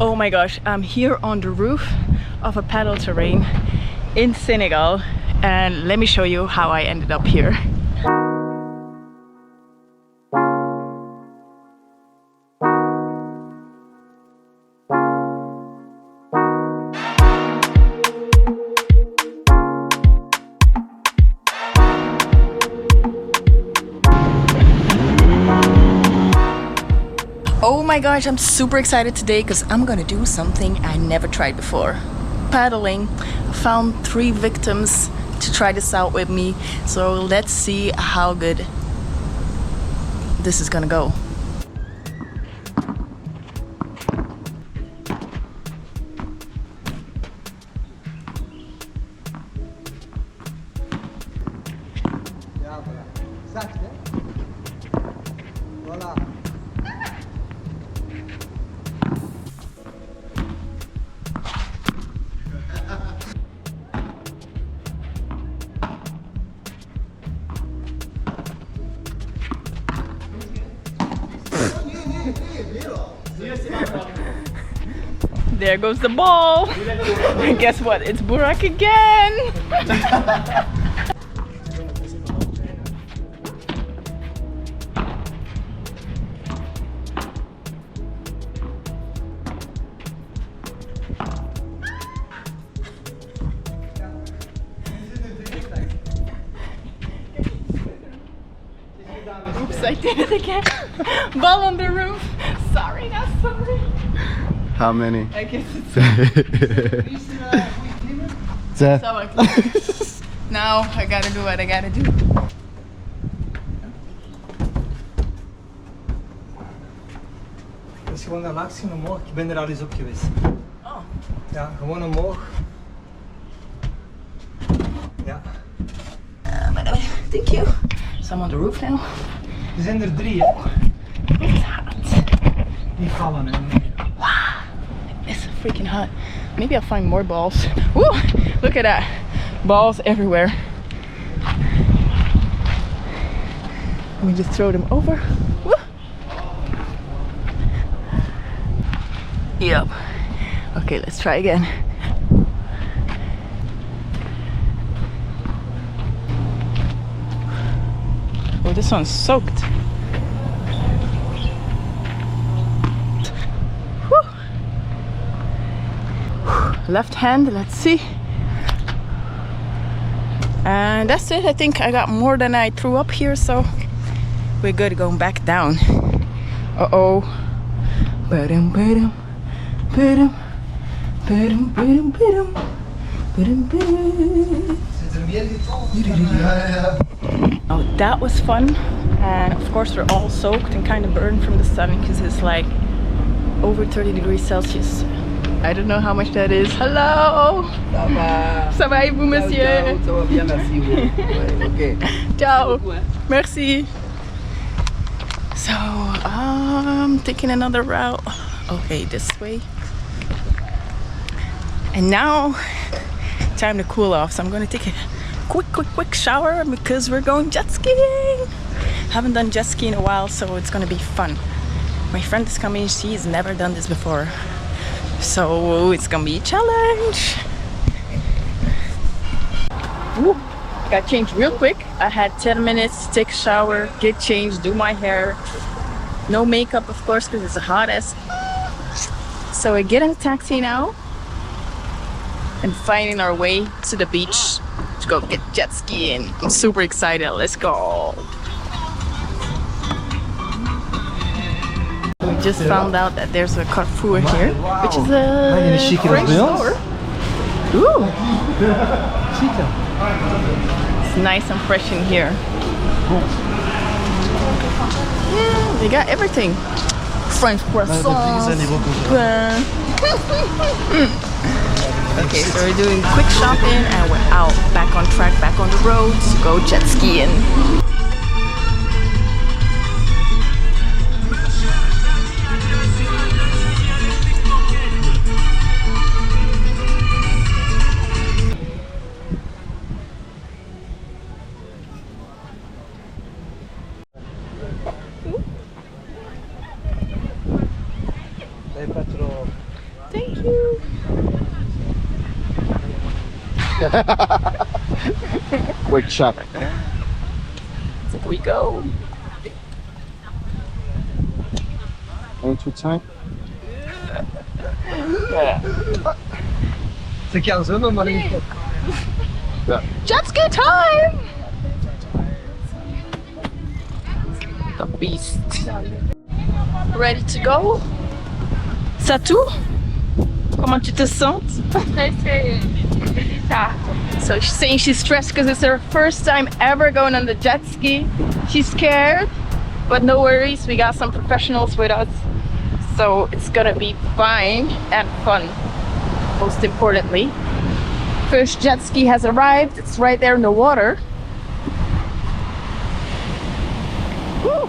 Oh my gosh, I'm here on the roof of a paddle terrain in Senegal, and let me show you how I ended up here. Oh my gosh, I'm super excited today because I'm gonna do something I never tried before. Paddling. I found 3 victims to try this out with me, so let's see how good this is gonna go. There goes the ball. And guess what? It's Burak again. Oops, I did it again. Ball on the roof. Sorry, not sorry. How many? I guess it's now I gotta do what I gotta do. Dat is gewoon naar laag zien omhoog. Ik ben er al eens op geweest. Oh. Ja, gewoon omhoog. Ja. Thank you. So I'm on the roof now. Er zijn er 3, hè? It's hot. Die vallen, hè? Wow, it's freaking hot. Maybe I'll find more balls. Woo! Look at that. Balls everywhere. Let me just throw them over. Woo! Yep. Okay, let's try again. Oh, this one's soaked. Woo! Left hand, let's see. And that's it. I think I got more than I threw up here, so we're good going back down. Uh-oh. Ba-dum, ba-dum, ba-dum, ba-dum, ba-dum, ba-dum, ba-dum, ba-dum. Oh, that was fun, and of course we're all soaked and kind of burned from the sun because it's like over 30 degrees Celsius. I don't know how much that is. Hello! Ça va? Ça va et vous, monsieur? Ça va bien, merci. Ouais, ok. Ciao! Merci! So, taking another route. Okay, this way. And now, time to cool off. So I'm gonna take a quick shower because we're going jet skiing. Haven't done jet ski in a while, so it's gonna be fun. My friend is coming. She's never done this before, so it's gonna be a challenge. Woo. Got changed real quick. I had 10 minutes to take a shower, get changed, do my hair. No makeup, of course, because it's hot as. So we get in a taxi now and finding our way to the beach to go get jet skiing. I'm super excited. Let's go. We just found out that there's a Carrefour here, which is a French store. Ooh. It's nice and fresh in here. Yeah, they got everything. French croissants. Okay, so we're doing quick shopping and we're out, back on track, back on the road to go jet skiing. Thank you. Quick shot. Here we go. Ain't too tight. Ze kan zwemmen, maar niet. Jetski time! The beast. Ready to go? Satou? Comment tu te sens? So she's saying she's stressed because it's her first time ever going on the jet ski. She's scared, but no worries, we got some professionals with us. So it's gonna be fine and fun, most importantly. First jet ski has arrived, it's right there in the water. Woo!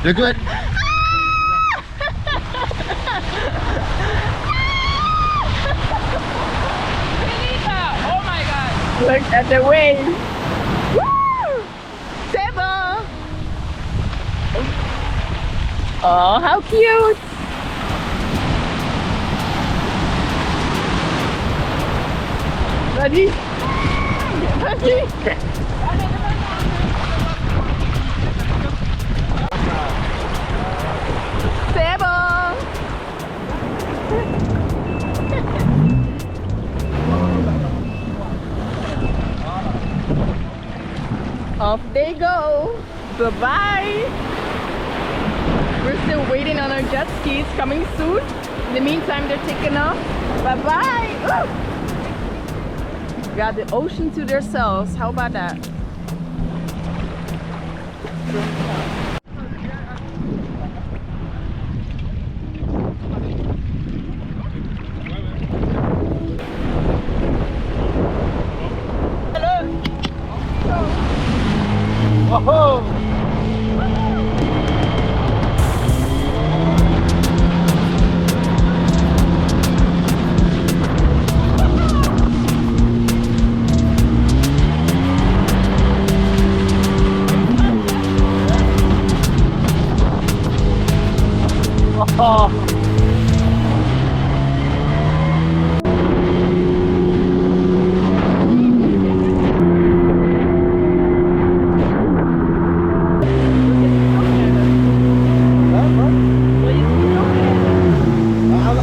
You're good. Oh my god! Look at the wave! Woo! C'est bon! Oh, how cute! Ready? Ready? C'est bon! Off they go! Bye-bye! We're still waiting on our jet skis, coming soon. In the meantime, they're taking off. Bye-bye! Got the ocean to themselves. How about that?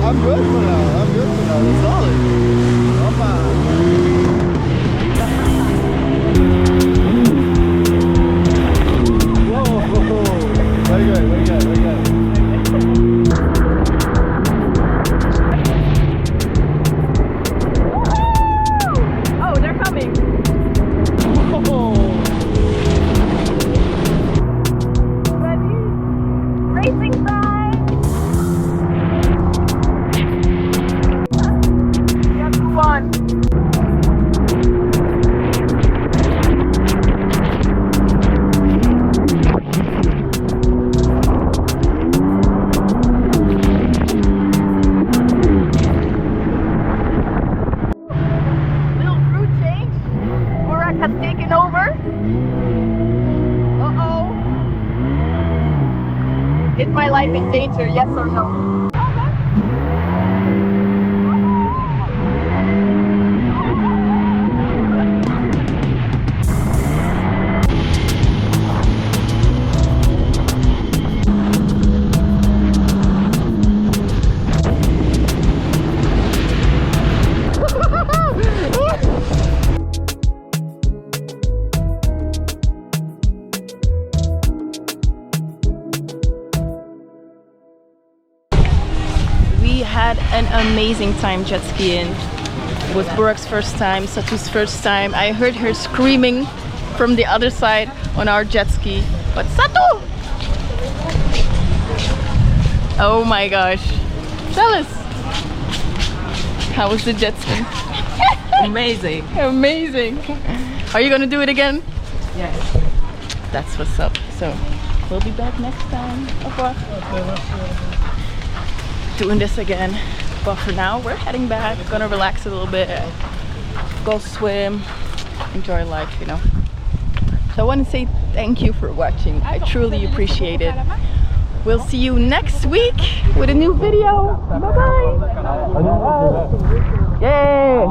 I'm good for now. I'm good for now. That's solid. Whoa. Very good. Very good. Very good. Oh, they're coming. Ready? Racing time. We have to move on. Little crew change. Burak has taken over. Uh-oh. Is my life in danger, yes or no? We had an amazing time jet skiing. It was Burak's first time, Satou's first time. I heard her screaming from the other side on our jet ski. But Satou! Oh my gosh. Tell us. How was the jet ski? Amazing. Amazing. Are you gonna do it again? Yes. That's what's up. So we'll be back next time. Au revoir. Doing this again. But for now, we're heading back. Gonna relax a little bit. Go swim. Enjoy life, you know. So I want to say thank you for watching. I truly appreciate it. We'll see you next week with a new video. Bye bye. Yay!